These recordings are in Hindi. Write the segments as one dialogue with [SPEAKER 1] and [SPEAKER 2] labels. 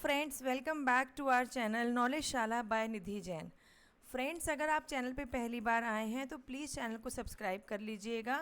[SPEAKER 1] Friends, welcome back to our channel Knowledgeshala by Nidhi Jain. Friends, अगर आप चैनल पे पहली बार आए हैं तो प्लीज़ चैनल को सब्सक्राइब कर लीजिएगा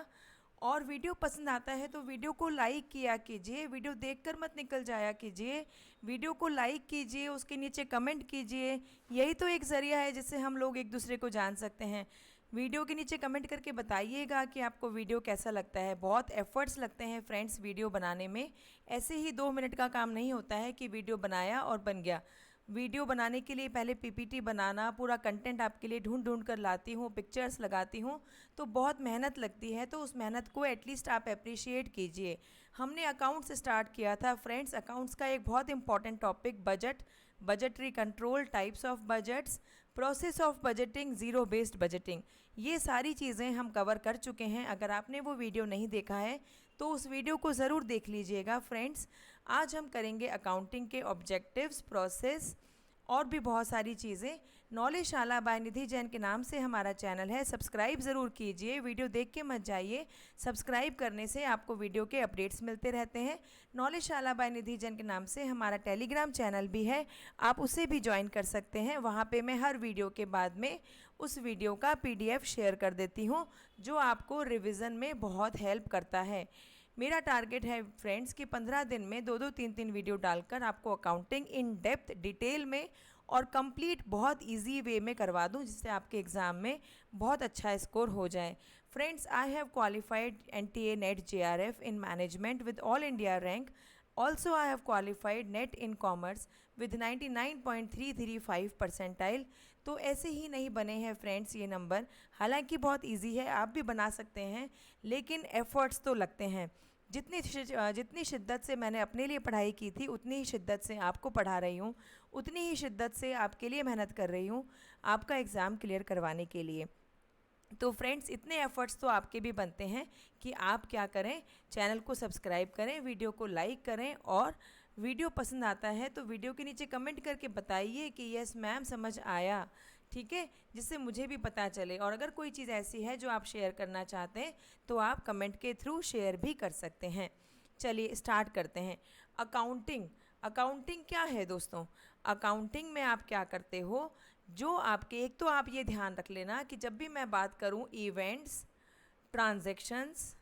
[SPEAKER 1] और वीडियो पसंद आता है तो वीडियो को लाइक किया कीजिए। वीडियो देखकर मत निकल जाया कीजिए, वीडियो को लाइक कीजिए, उसके नीचे कमेंट कीजिए। यही तो एक ज़रिया है जिससे हम लोग एक दूसरे को जान सकते हैं। वीडियो के नीचे कमेंट करके बताइएगा कि आपको वीडियो कैसा लगता है। बहुत एफर्ट्स लगते हैं फ्रेंड्स वीडियो बनाने में। ऐसे ही 2 मिनट का काम नहीं होता है कि वीडियो बनाया और बन गया। वीडियो बनाने के लिए पहले पीपीटी बनाना, पूरा कंटेंट आपके लिए ढूंढ ढूंढ कर लाती हूँ, पिक्चर्स लगाती हूँ, तो बहुत मेहनत लगती है। तो उस मेहनत को एटलीस्ट आप अप्रिशिएट कीजिए। हमने अकाउंट से स्टार्ट किया था फ्रेंड्स। अकाउंट्स का एक बहुत important topic budget, budgetary control, types of budgets, process of budgeting, zero based budgeting, ये सारी चीज़ें हम कवर कर चुके हैं। अगर आपने वो वीडियो नहीं देखा है तो उस वीडियो को ज़रूर देख लीजिएगा फ्रेंड्स। आज हम करेंगे अकाउंटिंग के ऑब्जेक्टिव्स, प्रोसेस और भी बहुत सारी चीज़ें। नॉलेजशाला बाय निधि जैन के नाम से हमारा चैनल है, सब्सक्राइब ज़रूर कीजिए। वीडियो देख के मत जाइए, सब्सक्राइब करने से आपको वीडियो के अपडेट्स मिलते रहते हैं। नॉलेजशाला बाय निधि जैन के नाम से हमारा टेलीग्राम चैनल भी है, आप उसे भी ज्वाइन कर सकते हैं। वहाँ पे मैं हर वीडियो के बाद में उस वीडियो का PDF शेयर कर देती हूँ, जो आपको रिविज़न में बहुत हेल्प करता है। मेरा टारगेट है फ्रेंड्स कि 15 दिन में 2-2, 3-3 वीडियो डालकर आपको अकाउंटिंग इन डेप्थ, डिटेल में और कंप्लीट बहुत इजी वे में करवा दूं, जिससे आपके एग्ज़ाम में बहुत अच्छा स्कोर हो जाए। Friends, I have qualified NTA NET JRF in management with all India rank. Also, I have qualified NET in Commerce with 99.335 percentile. तो ऐसे ही नहीं बने हैं फ्रेंड्स ये नंबर। हालांकि बहुत इजी है, आप भी बना सकते हैं, लेकिन एफर्ट्स तो लगते हैं। जितनी शिद्दत से मैंने अपने लिए पढ़ाई की थी, उतनी ही शिद्दत से आपको पढ़ा रही हूँ, उतनी ही शिद्दत से आपके लिए मेहनत कर रही हूँ, आपका एग्ज़ाम क्लियर करवाने के लिए। तो फ्रेंड्स, इतने एफ़र्ट्स तो आपके भी बनते हैं कि आप क्या करें, चैनल को सब्सक्राइब करें, वीडियो को लाइक करें और वीडियो पसंद आता है तो वीडियो के नीचे कमेंट करके बताइए कि यस मैम समझ आया, ठीक है, जिससे मुझे भी पता चले। और अगर कोई चीज़ ऐसी है जो आप शेयर करना चाहते हैं तो आप कमेंट के थ्रू शेयर भी कर सकते हैं। चलिए स्टार्ट करते हैं। अकाउंटिंग, अकाउंटिंग क्या है दोस्तों? अकाउंटिंग में आप क्या करते हो, जो आपके, एक तो आप ये ध्यान रख लेना कि जब भी मैं बात करूँ इवेंट्स, ट्रांजैक्शंस,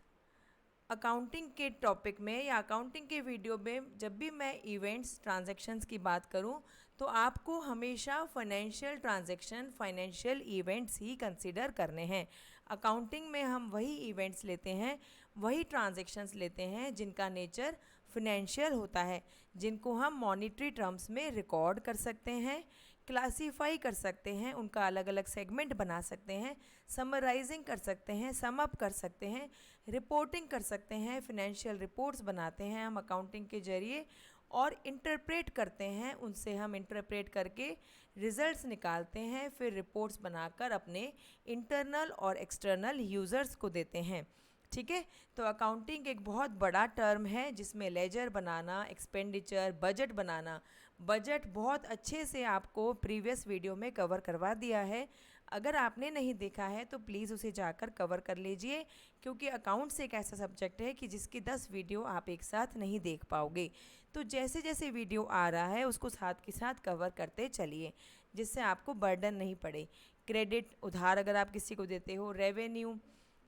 [SPEAKER 1] अकाउंटिंग के टॉपिक में या अकाउंटिंग के वीडियो में जब भी मैं इवेंट्स, ट्रांजैक्शंस की बात करूं, तो आपको हमेशा फाइनेंशियल ट्रांजैक्शन, फाइनेंशियल इवेंट्स ही कंसीडर करने हैं। अकाउंटिंग में हम वही इवेंट्स लेते हैं, वही ट्रांजैक्शंस लेते हैं जिनका नेचर फाइनेंशियल होता है, जिनको हम मॉनिटरी टर्म्स में रिकॉर्ड कर सकते हैं, क्लासीफाई कर सकते हैं, उनका अलग अलग सेगमेंट बना सकते हैं, समराइजिंग कर सकते हैं, सम अप कर सकते हैं, रिपोर्टिंग कर सकते हैं। फिनेंशियल रिपोर्ट्स बनाते हैं हम अकाउंटिंग के जरिए और इंटरप्रेट करते हैं, उनसे हम इंटरप्रेट करके रिजल्ट्स निकालते हैं, फिर रिपोर्ट्स बनाकर अपने इंटरनल और एक्सटर्नल यूज़र्स को देते हैं, ठीक है। तो अकाउंटिंग एक बहुत बड़ा टर्म है जिसमें लेजर बनाना, एक्सपेंडिचर, बजट बनाना, बजट बहुत अच्छे से आपको प्रीवियस वीडियो में कवर करवा दिया है। अगर आपने नहीं देखा है तो प्लीज़ उसे जाकर कवर कर लीजिए, क्योंकि अकाउंट्स एक ऐसा सब्जेक्ट है कि जिसकी 10 वीडियो आप एक साथ नहीं देख पाओगे। तो जैसे जैसे वीडियो आ रहा है उसको साथ के साथ कवर करते चलिए, जिससे आपको बर्डन नहीं पड़े। क्रेडिट, उधार अगर आप किसी को देते हो, रेवेन्यू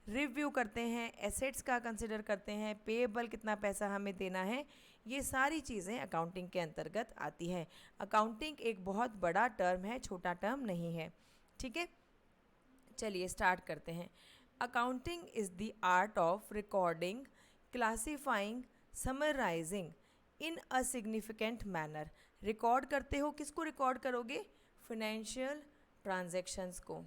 [SPEAKER 1] रिव्यू करते हैं, एसेट्स का कंसिडर करते हैं, पेएबल कितना पैसा हमें देना है, ये सारी चीज़ें अकाउंटिंग के अंतर्गत आती हैं। अकाउंटिंग एक बहुत बड़ा टर्म है, छोटा टर्म नहीं है, ठीक है। चलिए स्टार्ट करते हैं। Accounting is the art of recording, classifying, summarising in a significant manner. Record करते हो, किसको रिकॉर्ड करोगे? फाइनेंशियल ट्रांजैक्शंस को,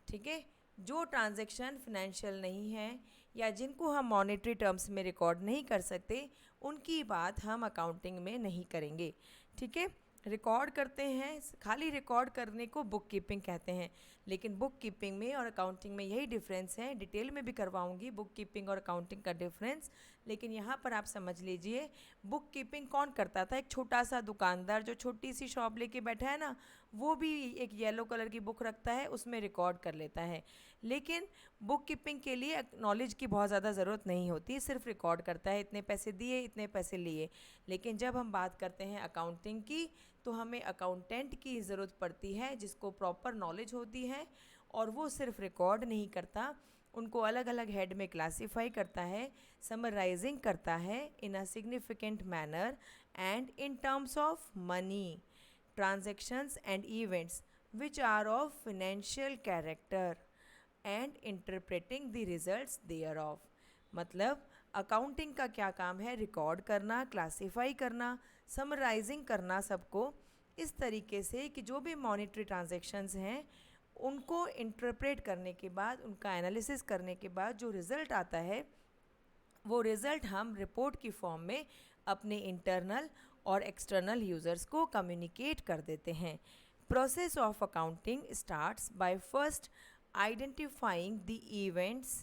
[SPEAKER 1] ठीक है। जो ट्रांजैक्शन फिनेंशियल नहीं है या जिनको हम मॉनेटरी टर्म्स में रिकॉर्ड नहीं कर सकते, उनकी बात हम अकाउंटिंग में नहीं करेंगे, ठीक है। रिकॉर्ड करते हैं, खाली रिकॉर्ड करने को बुक कीपिंग कहते हैं, लेकिन बुक कीपिंग में और अकाउंटिंग में यही डिफरेंस है। डिटेल में भी करवाऊंगी बुक कीपिंग और अकाउंटिंग का डिफरेंस, लेकिन यहाँ पर आप समझ लीजिए बुक कीपिंग कौन करता था, एक छोटा सा दुकानदार जो छोटी सी शॉप लेके बैठा है ना, वो भी एक येलो कलर की बुक रखता है, उसमें रिकॉर्ड कर लेता है। लेकिन बुक कीपिंग के लिए नॉलेज की बहुत ज़्यादा ज़रूरत नहीं होती, सिर्फ रिकॉर्ड करता है, इतने पैसे दिए इतने पैसे लिए। लेकिन जब हम बात करते हैं अकाउंटिंग की, तो हमें अकाउंटेंट की ज़रूरत पड़ती है जिसको प्रॉपर नॉलेज होती है, और वो सिर्फ रिकॉर्ड नहीं करता, उनको अलग अलग हेड में क्लासीफाई करता है, समराइजिंग करता है in a significant manner and in terms of money, transactions and events which are of financial character and interpreting the results thereof। मतलब अकाउंटिंग का क्या काम है, रिकॉर्ड करना, क्लासीफाई करना, समराइजिंग करना सबको इस तरीके से कि जो भी मॉनेटरी ट्रांजैक्शंस हैं उनको इंटरप्रेट करने के बाद, उनका एनालिसिस करने के बाद जो रिज़ल्ट आता है, वो रिज़ल्ट हम रिपोर्ट की फॉर्म में अपने इंटरनल और एक्सटर्नल यूज़र्स को कम्युनिकेट कर देते हैं। Process of accounting starts by first identifying the events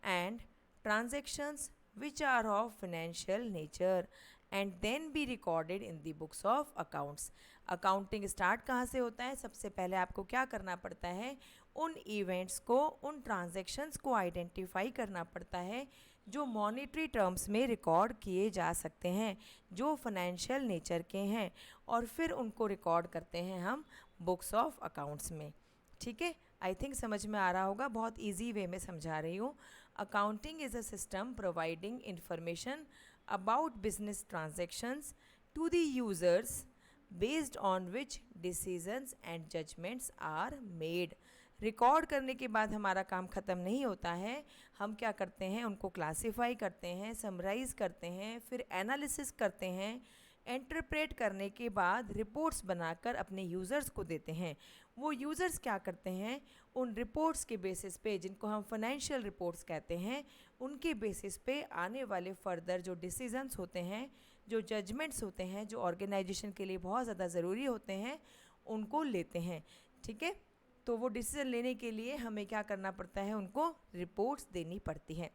[SPEAKER 1] and transactions which are of financial nature and then be recorded in the books of accounts. Accounting start कहाँ से होता है, सबसे पहले आपको क्या करना पड़ता है, उन इवेंट्स को, उन ट्रांजैक्शंस को आइडेंटिफाई करना पड़ता है जो मॉनेटरी टर्म्स में रिकॉर्ड किए जा सकते हैं, जो फाइनेंशियल नेचर के हैं, और फिर उनको रिकॉर्ड करते हैं हम बुक्स ऑफ अकाउंट्स में। ठीक है, आई थिंक समझ में आ रहा होगा, बहुत ईजी वे में समझा रही हूँ। Accounting is a system providing information about business transactions to the users based on which decisions and judgements are made. Record करने के बाद हमारा काम ख़त्म नहीं होता है, हम क्या करते हैं, उनको क्लासीफाई करते हैं, समराइज करते हैं, फिर एनालिसिस करते हैं, इंटरप्रेट करने के बाद रिपोर्ट्स बनाकर अपने यूज़र्स को देते हैं। वो यूज़र्स क्या करते हैं, उन रिपोर्ट्स के बेसिस पे, जिनको हम फाइनेंशियल रिपोर्ट्स कहते हैं, उनके बेसिस पे आने वाले फर्दर जो डिसीजंस होते हैं, जो जजमेंट्स होते हैं, जो ऑर्गेनाइजेशन के लिए बहुत ज़्यादा ज़रूरी होते हैं, उनको लेते हैं। ठीक है, तो वो डिसीज़न लेने के लिए हमें क्या करना पड़ता है, उनको रिपोर्ट्स देनी पड़ती हैं।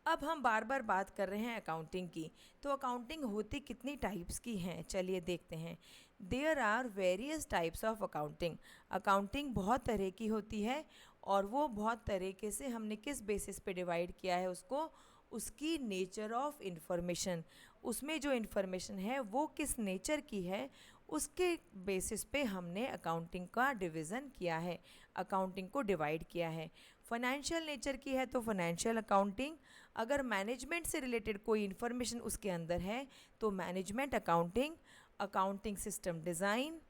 [SPEAKER 1] अब हम बार बार बात कर रहे हैं अकाउंटिंग की, तो अकाउंटिंग होती कितनी टाइप्स की हैं, चलिए देखते हैं। There are various types of accounting. Accounting बहुत तरह की होती है, और वो बहुत तरीके से हमने किस बेसिस पे डिवाइड किया है उसको, उसकी नेचर ऑफ इन्फॉर्मेशन, उसमें जो इन्फॉर्मेशन है वो किस नेचर की है, उसके बेसिस पे हमने अकाउंटिंग का डिवीज़न किया है, अकाउंटिंग को डिवाइड किया है। फाइनेंशियल नेचर की है तो फाइनेंशियल अकाउंटिंग, अगर मैनेजमेंट से रिलेटेड कोई इन्फॉर्मेशन उसके अंदर है तो management accounting, accounting system design,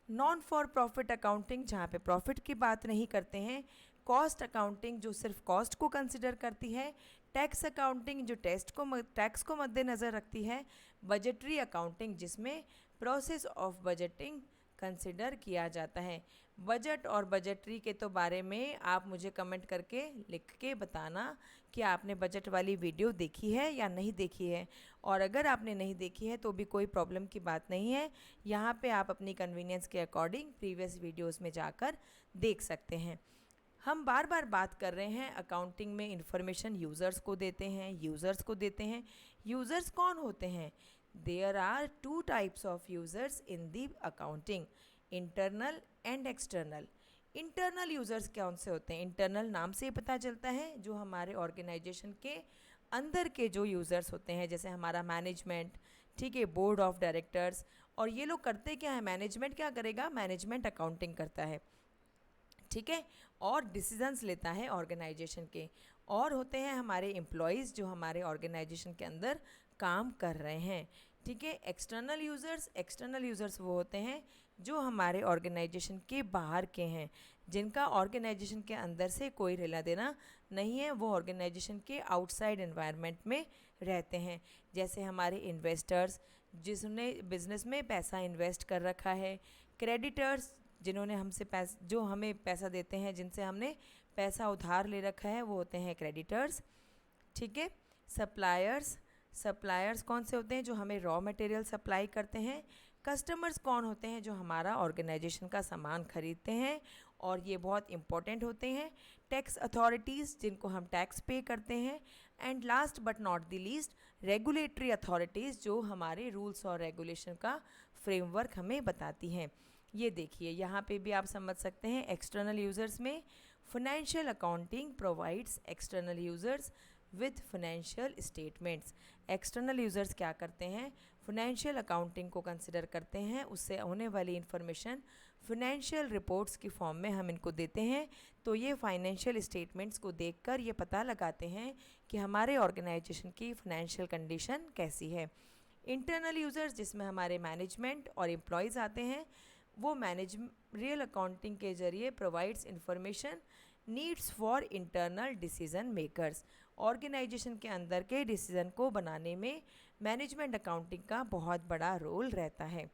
[SPEAKER 1] non for profit accounting जहाँ पे प्रॉफिट की बात नहीं करते हैं, कॉस्ट अकाउंटिंग जो सिर्फ कॉस्ट को कंसिडर करती है, टैक्स अकाउंटिंग जो टैक्स को मद्देनज़र रखती है, बजटरी अकाउंटिंग जिसमें प्रोसेस ऑफ बजटिंग कंसिडर किया जाता है। बजट और बजटरी के तो बारे में आप मुझे कमेंट करके लिख के बताना कि आपने बजट वाली वीडियो देखी है या नहीं देखी है, और अगर आपने नहीं देखी है तो भी कोई प्रॉब्लम की बात नहीं है, यहाँ पे आप अपनी कन्वीनियंस के अकॉर्डिंग प्रीवियस वीडियोस में जाकर देख सकते हैं। हम बार बार बात कर रहे हैं अकाउंटिंग में इंफॉर्मेशन यूज़र्स को देते हैं, यूज़र्स को देते हैं। यूज़र्स कौन होते हैं? There are two types of users in the accounting, internal and external. Internal users कौन से होते हैं? इंटरनल नाम से ही पता चलता है, जो हमारे ऑर्गेनाइजेशन के अंदर के जो यूज़र्स होते हैं, जैसे हमारा मैनेजमेंट, ठीक है, बोर्ड ऑफ डायरेक्टर्स, और ये लोग करते क्या है, मैनेजमेंट क्या करेगा, मैनेजमेंट अकाउंटिंग करता है, ठीक है, और डिसीजंस लेता है ऑर्गेनाइजेशन के। और होते हैं हमारे एम्प्लॉयज़ जो हमारे ऑर्गेनाइजेशन के अंदर काम कर रहे हैं, ठीक है। एक्सटर्नल यूज़र्स वो होते हैं जो हमारे ऑर्गेनाइजेशन के बाहर के हैं, जिनका ऑर्गेनाइजेशन के अंदर से कोई लेना देना नहीं है, वो ऑर्गेनाइजेशन के आउटसाइड एनवायरनमेंट में रहते हैं। जैसे हमारे इन्वेस्टर्स जिसने बिज़नेस में पैसा इन्वेस्ट कर रखा है, क्रेडिटर्स जिन्होंने जो हमें पैसा देते हैं, जिनसे हमने पैसा उधार ले रखा है, वो होते हैं क्रेडिटर्स, ठीक है। सप्लायर्स कौन से होते हैं? जो हमें रॉ मटेरियल सप्लाई करते हैं। कस्टमर्स कौन होते हैं? जो हमारा ऑर्गेनाइजेशन का सामान खरीदते हैं, और ये बहुत इंपॉर्टेंट होते हैं। टैक्स अथॉरिटीज़ जिनको हम टैक्स पे करते हैं। And last but not the least regulatory authorities, जो हमारे रूल्स और रेगुलेशन का फ्रेमवर्क हमें बताती हैं। ये देखिए यहाँ पे भी आप समझ सकते हैं, एक्सटर्नल यूज़र्स में financial accounting provides external users with financial statements. External users क्या करते हैं, फाइनेंशियल अकाउंटिंग को कंसिडर करते हैं, उससे होने वाली इन्फॉर्मेशन फाइनेंशियल रिपोर्ट्स की फॉर्म में हम इनको देते हैं। तो ये फाइनेंशियल स्टेटमेंट्स को देखकर ये पता लगाते हैं कि हमारे ऑर्गेनाइजेशन की फाइनेंशियल कंडीशन कैसी है। इंटरनल यूज़र्स, जिसमें हमारे मैनेजमेंट और एम्प्लॉयज़ आते हैं, वो मैनेजरियल अकाउंटिंग के जरिए provides information needs for internal decision makers. Organisation के अंदर के डिसीजन को बनाने में मैनेजमेंट अकाउंटिंग का बहुत बड़ा रोल रहता है।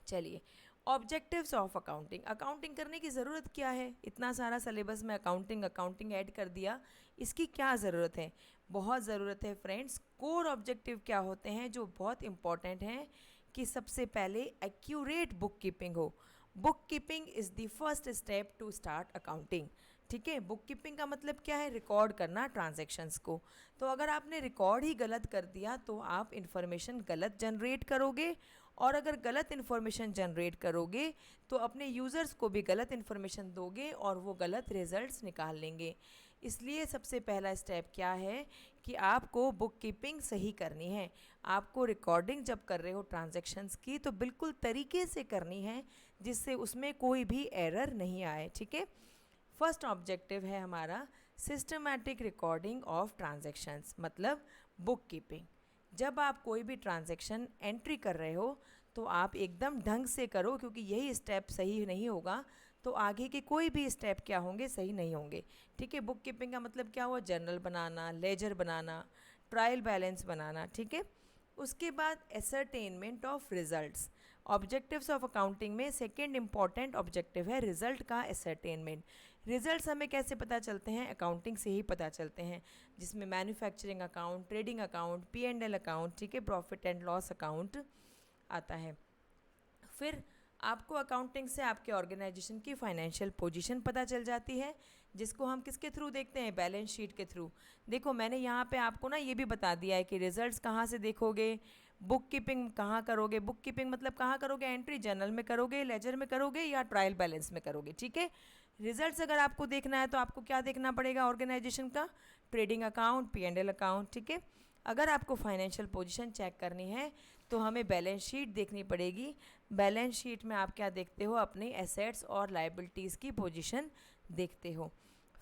[SPEAKER 1] चलिए, ऑब्जेक्टिव्स ऑफ अकाउंटिंग। अकाउंटिंग करने की ज़रूरत क्या है, इतना सारा सिलेबस में अकाउंटिंग ऐड कर दिया, इसकी क्या ज़रूरत है? बहुत ज़रूरत है फ्रेंड्स। कोर ऑब्जेक्टिव क्या होते हैं जो बहुत इंपॉर्टेंट हैं, कि सबसे पहले एक्यूरेट बुक कीपिंग हो। Book keeping is the first step to start accounting. ठीक है, बुक कीपिंग का मतलब क्या है, रिकॉर्ड करना ट्रांजैक्शंस को। तो अगर आपने रिकॉर्ड ही गलत कर दिया तो आप इन्फॉर्मेशन गलत जनरेट करोगे, और अगर गलत इन्फॉर्मेशन जनरेट करोगे तो अपने यूज़र्स को भी गलत इन्फॉर्मेशन दोगे और वो गलत रिजल्ट्स निकाल लेंगे। इसलिए सबसे पहला स्टेप क्या है कि आपको बुक कीपिंग सही करनी है। आपको रिकॉर्डिंग जब कर रहे हो ट्रांजैक्शंस की तो बिल्कुल तरीके से करनी है, जिससे उसमें कोई भी एरर नहीं आए। ठीक है, फर्स्ट ऑब्जेक्टिव है हमारा सिस्टमैटिक रिकॉर्डिंग ऑफ ट्रांजैक्शंस, मतलब बुक कीपिंग। जब आप कोई भी ट्रांजैक्शन एंट्री कर रहे हो तो आप एकदम ढंग से करो, क्योंकि यही स्टेप सही नहीं होगा तो आगे के कोई भी स्टेप क्या होंगे, सही नहीं होंगे। ठीक है, बुक कीपिंग का मतलब क्या हुआ, जर्नल बनाना, लेजर बनाना, ट्रायल बैलेंस बनाना। ठीक है, उसके बाद ascertainment of results. Objectives of accounting में सेकेंड इंपॉर्टेंट ऑब्जेक्टिव है रिजल्ट का एसरटेनमेंट। रिजल्ट्स हमें कैसे पता चलते हैं, अकाउंटिंग से ही पता चलते हैं, जिसमें manufacturing account, trading account, P&L account, ठीक है, प्रॉफिट एंड लॉस अकाउंट आता है। फिर आपको अकाउंटिंग से आपके ऑर्गेनाइजेशन की फाइनेंशियल पोजीशन पता चल जाती है, जिसको हम किसके थ्रू देखते हैं, बैलेंस शीट के थ्रू। देखो मैंने यहाँ पे आपको ना ये भी बता दिया है कि रिजल्ट्स कहाँ से देखोगे, बुक कीपिंग कहाँ करोगे। बुक कीपिंग मतलब कहाँ करोगे, एंट्री जर्नल में करोगे, लेजर में करोगे या ट्रायल बैलेंस में करोगे। ठीक है, रिजल्ट्स अगर आपको देखना है तो आपको क्या देखना पड़ेगा, ऑर्गेनाइजेशन का ट्रेडिंग अकाउंट, P&L अकाउंट। ठीक है, अगर आपको फाइनेंशियल पोजीशन चेक करनी है तो हमें बैलेंस शीट देखनी पड़ेगी। बैलेंस शीट में आप क्या देखते हो, अपने एसेट्स और लायबिलिटीज़ की पोजीशन देखते हो।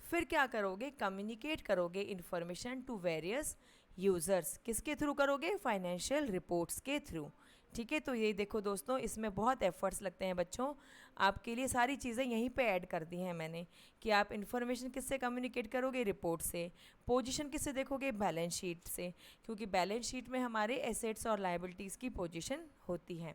[SPEAKER 1] फिर क्या करोगे, कम्युनिकेट करोगे इन्फॉर्मेशन टू वेरियस यूज़र्स। किसके थ्रू करोगे, फाइनेंशियल रिपोर्ट्स के थ्रू। ठीक है, तो ये देखो दोस्तों, इसमें बहुत एफर्ट्स लगते हैं बच्चों। आपके लिए सारी चीज़ें यहीं पे ऐड कर दी हैं मैंने, कि आप इन्फॉर्मेशन किससे कम्युनिकेट करोगे, रिपोर्ट से। पोजीशन किससे देखोगे, बैलेंस शीट से, क्योंकि बैलेंस शीट में हमारे एसेट्स और लायबिलिटीज़ की पोजीशन होती है।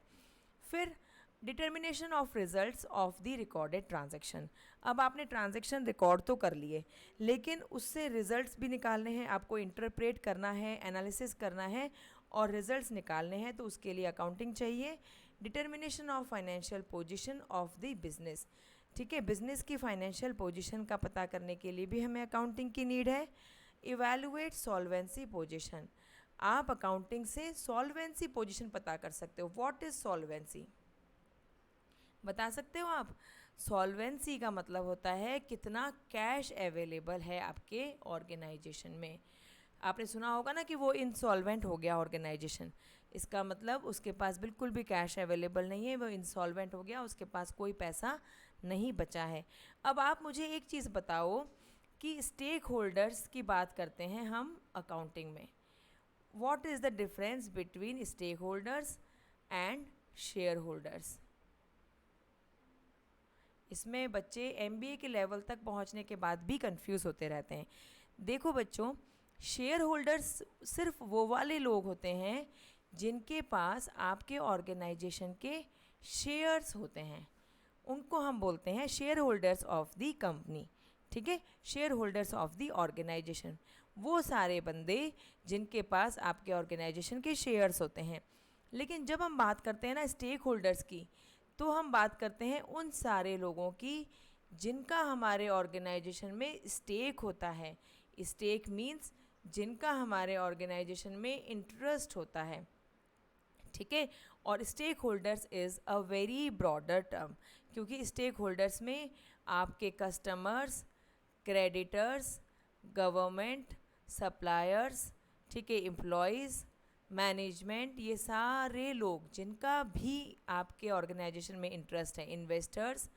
[SPEAKER 1] फिर determination of results of the recorded transaction. अब आपने ट्रांजैक्शन रिकॉर्ड तो कर लिए, लेकिन उससे रिजल्ट्स भी निकालने हैं, आपको इंटरप्रेट करना है, एनालिसिस करना है और रिजल्ट्स निकालने हैं, तो उसके लिए अकाउंटिंग चाहिए। Determination of financial position of the business. ठीक है, बिजनेस की फाइनेंशियल पोजीशन का पता करने के लिए भी हमें अकाउंटिंग की नीड है। Evaluate solvency position. आप अकाउंटिंग से सॉल्वेंसी पोजीशन पता कर सकते हो। व्हाट इज़ सॉल्वेंसी, बता सकते हो आप? सॉल्वेंसी का मतलब होता है कितना कैश अवेलेबल है आपके ऑर्गेनाइजेशन में। आपने सुना होगा ना कि वो इंसॉल्वेंट हो गया ऑर्गेनाइजेशन, इसका मतलब उसके पास बिल्कुल भी कैश अवेलेबल नहीं है, वो इंसॉल्वेंट हो गया, उसके पास कोई पैसा नहीं बचा है। अब आप मुझे एक चीज़ बताओ कि स्टेक होल्डर्स की बात करते हैं हम अकाउंटिंग में। What is the difference between stake holders and share holders? इसमें बच्चे MBA के लेवल तक पहुंचने के बाद भी कंफ्यूज होते रहते हैं। देखो बच्चों, शेयर होल्डर्स सिर्फ वो वाले लोग होते हैं जिनके पास आपके ऑर्गेनाइजेशन के शेयर्स होते हैं, उनको हम बोलते हैं share holders of the company. ठीक है, share holders of the organisation, वो सारे बंदे जिनके पास आपके ऑर्गेनाइजेशन के शेयर्स होते हैं। लेकिन जब हम बात करते हैं ना स्टेक होल्डर्स की, तो हम बात करते हैं उन सारे लोगों की जिनका हमारे ऑर्गेनाइजेशन में स्टेक होता है। स्टेक मीन्स जिनका हमारे ऑर्गेनाइजेशन में इंटरेस्ट होता है, ठीक है। और stake holders is a very broader term, क्योंकि स्टेक होल्डर्स में आपके कस्टमर्स, क्रेडिटर्स, गवर्नमेंट, सप्लायर्स, ठीक है, एम्प्लॉयज़, मैनेजमेंट, ये सारे लोग जिनका भी आपके ऑर्गेनाइजेशन में इंटरेस्ट है, इन्वेस्टर्स,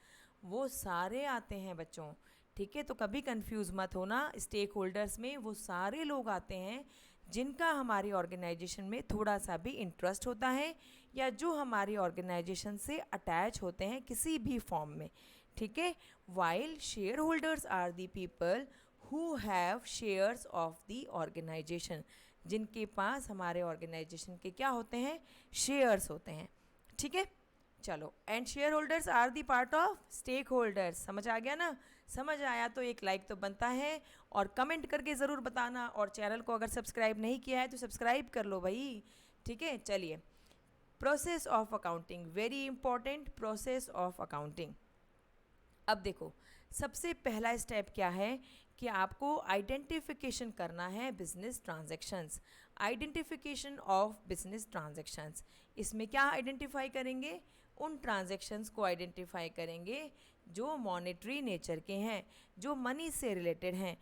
[SPEAKER 1] वो सारे आते हैं बच्चों, ठीक है। तो कभी कंफ्यूज मत होना, स्टेक होल्डर्स में वो सारे लोग आते हैं जिनका हमारी ऑर्गेनाइजेशन में थोड़ा सा भी इंटरेस्ट होता है या जो हमारी ऑर्गेनाइजेशन से अटैच होते हैं किसी भी फॉर्म में, ठीक है। While share holders are the people who have shares of the organisation, जिनके पास हमारे ऑर्गेनाइजेशन के क्या होते हैं, शेयर्स होते हैं, ठीक है। चलो, and share holders are the part of stake holders, समझ आ गया ना? समझ आया तो एक लाइक तो बनता है और कमेंट करके ज़रूर बताना, और चैनल को अगर सब्सक्राइब नहीं किया है तो सब्सक्राइब कर लो भाई, ठीक है। चलिए, process of accounting, very important process of accounting. अब देखो, सबसे पहला स्टेप क्या है कि आपको आइडेंटिफिकेशन करना है business transactions, identification of business transactions. इसमें क्या आइडेंटिफाई करेंगे, उन ट्रांजैक्शंस को आइडेंटिफाई करेंगे जो मॉनेटरी नेचर के हैं, जो मनी से रिलेटेड हैं,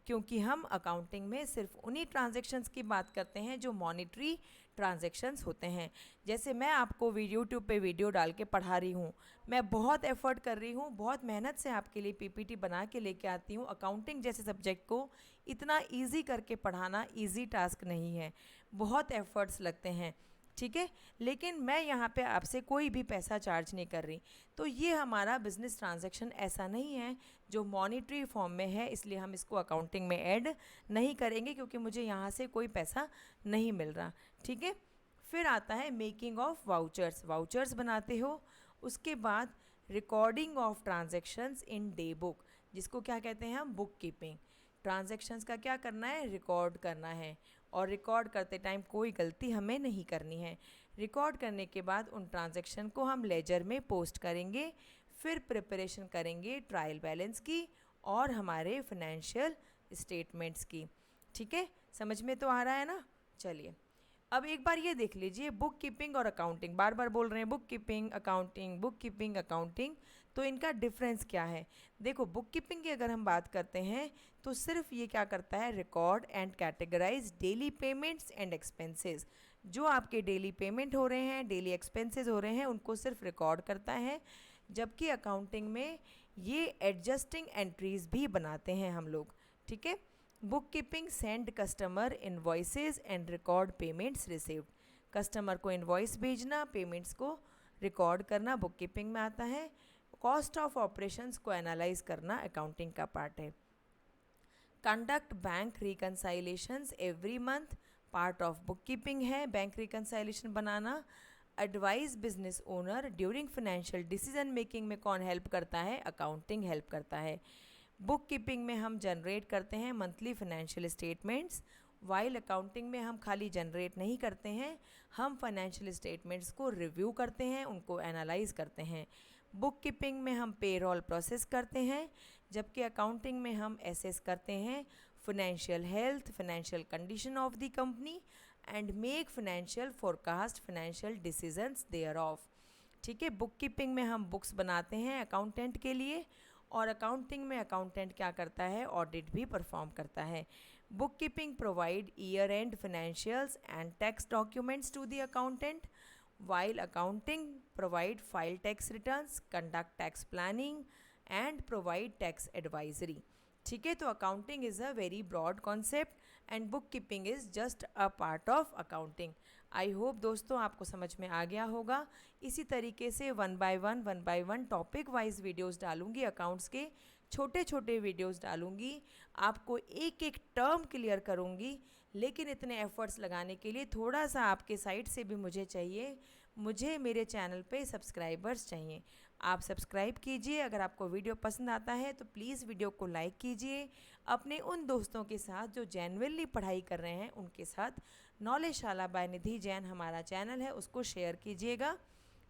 [SPEAKER 1] क्योंकि हम अकाउंटिंग में सिर्फ उन्हीं ट्रांजैक्शंस की बात करते हैं जो मॉनेटरी ट्रांजैक्शंस होते हैं। जैसे मैं आपको यूट्यूब पे वीडियो डाल के पढ़ा रही हूँ, मैं बहुत एफर्ट कर रही हूँ, बहुत मेहनत से आपके लिए पीपीटी बना के लेके आती हूँ। अकाउंटिंग जैसे सब्जेक्ट को इतना इजी करके पढ़ाना इजी टास्क नहीं है, बहुत एफर्ट्स लगते हैं, ठीक है। लेकिन मैं यहाँ पे आपसे कोई भी पैसा चार्ज नहीं कर रही। तो ये हमारा बिजनेस ट्रांजैक्शन ऐसा नहीं है जो मॉनेटरी फॉर्म में है, इसलिए हम इसको अकाउंटिंग में ऐड नहीं करेंगे, क्योंकि मुझे यहाँ से कोई पैसा नहीं मिल रहा, ठीक है। फिर आता है मेकिंग ऑफ वाउचर्स, वाउचर्स बनाते हो। उसके बाद recording of transactions in day book, जिसको क्या कहते हैं हम, बुक कीपिंग। ट्रांजैक्शंस का क्या करना है, रिकॉर्ड करना है, और रिकॉर्ड करते टाइम कोई गलती हमें नहीं करनी है। रिकॉर्ड करने के बाद उन ट्रांजैक्शन को हम लेजर में पोस्ट करेंगे, फिर प्रिपरेशन करेंगे ट्रायल बैलेंस की और हमारे फाइनेंशियल स्टेटमेंट्स की, ठीक है। समझ में तो आ रहा है ना? चलिए, अब एक बार ये देख लीजिए, बुक कीपिंग और अकाउंटिंग, बार बार बोल रहे हैं book keeping accounting, book keeping accounting, तो इनका डिफरेंस क्या है? देखो, बुक कीपिंग की अगर हम बात करते हैं तो सिर्फ ये क्या करता है, record and categorise daily payments and expenses. जो आपके डेली पेमेंट हो रहे हैं, डेली एक्सपेंसेस हो रहे हैं, उनको सिर्फ रिकॉर्ड करता है। जबकि अकाउंटिंग में ये एडजस्टिंग एंट्रीज भी बनाते हैं हम लोग, ठीक है। Book keeping send customer invoices and record payments received, customer को इन्वॉइस भेजना, पेमेंट्स को रिकॉर्ड करना बुक कीपिंग में आता है। कॉस्ट ऑफ ऑपरेशंस को एनालाइज करना अकाउंटिंग का पार्ट है। Conduct bank reconciliations every month, part of book keeping है बैंक रिकनसाइलेशन बनाना। Advice business owner during financial decision making में कौन हेल्प करता है, अकाउंटिंग हेल्प करता है। बुक कीपिंग में हम जनरेट करते हैं monthly financial statements, while accounting में हम खाली जनरेट नहीं करते हैं, हम फाइनेंशियल स्टेटमेंट्स को रिव्यू करते हैं, उनको एनालाइज करते हैं। बुक कीपिंग में हम पेरोल प्रोसेस करते हैं, जबकि अकाउंटिंग में हम एसेस करते हैं financial health, financial condition of the company and make financial forecast, financial decisions thereof, ठीक है। बुक कीपिंग में हम बुक्स बनाते हैं अकाउंटेंट के लिए, और अकाउंटिंग में अकाउंटेंट क्या करता है, ऑडिट भी परफॉर्म करता है। Book keeping provide year end financials and tax documents to the accountant, while accounting provide file tax returns, conduct tax planning and provide tax advisory, ठीक है। तो accounting is a very broad concept and book keeping is just a part of accounting. I hope दोस्तों आपको समझ में आ गया होगा। इसी तरीके से one by one topic wise videos डालूंगी, अकाउंट्स के छोटे छोटे वीडियोस डालूंगी, आपको एक एक टर्म क्लियर करूंगी। लेकिन इतने एफर्ट्स लगाने के लिए थोड़ा सा आपके साइड से भी मुझे चाहिए, मुझे मेरे चैनल पे सब्सक्राइबर्स चाहिए। आप सब्सक्राइब कीजिए, अगर आपको वीडियो पसंद आता है तो प्लीज़ वीडियो को लाइक कीजिए, अपने उन दोस्तों के साथ जो जेन्युइनली पढ़ाई कर रहे हैं उनके साथ। नॉलेजशाला बाय निधि जैन हमारा चैनल है, उसको शेयर कीजिएगा,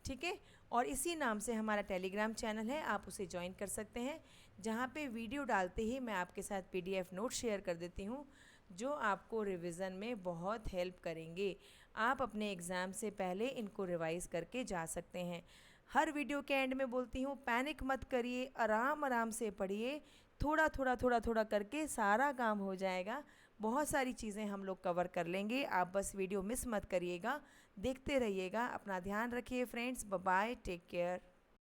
[SPEAKER 1] ठीक है। और इसी नाम से हमारा टेलीग्राम चैनल है, आप उसे ज्वाइन कर सकते हैं, जहाँ पे वीडियो डालते ही मैं आपके साथ PDF नोट शेयर कर देती हूँ। जो आपको रिवीज़न में बहुत हेल्प करेंगे। आप अपने एग्ज़ाम से पहले इनको रिवाइज़ करके जा सकते हैं। हर वीडियो के एंड में बोलती हूँ, पैनिक मत करिए, आराम आराम से पढ़िए, थोड़ा थोड़ा थोड़ा थोड़ा करके सारा काम हो जाएगा। बहुत सारी चीज़ें हम लोग कवर कर लेंगे, आप बस वीडियो मिस मत करिएगा, देखते रहिएगा। अपना ध्यान रखिए friends, bye bye, take care.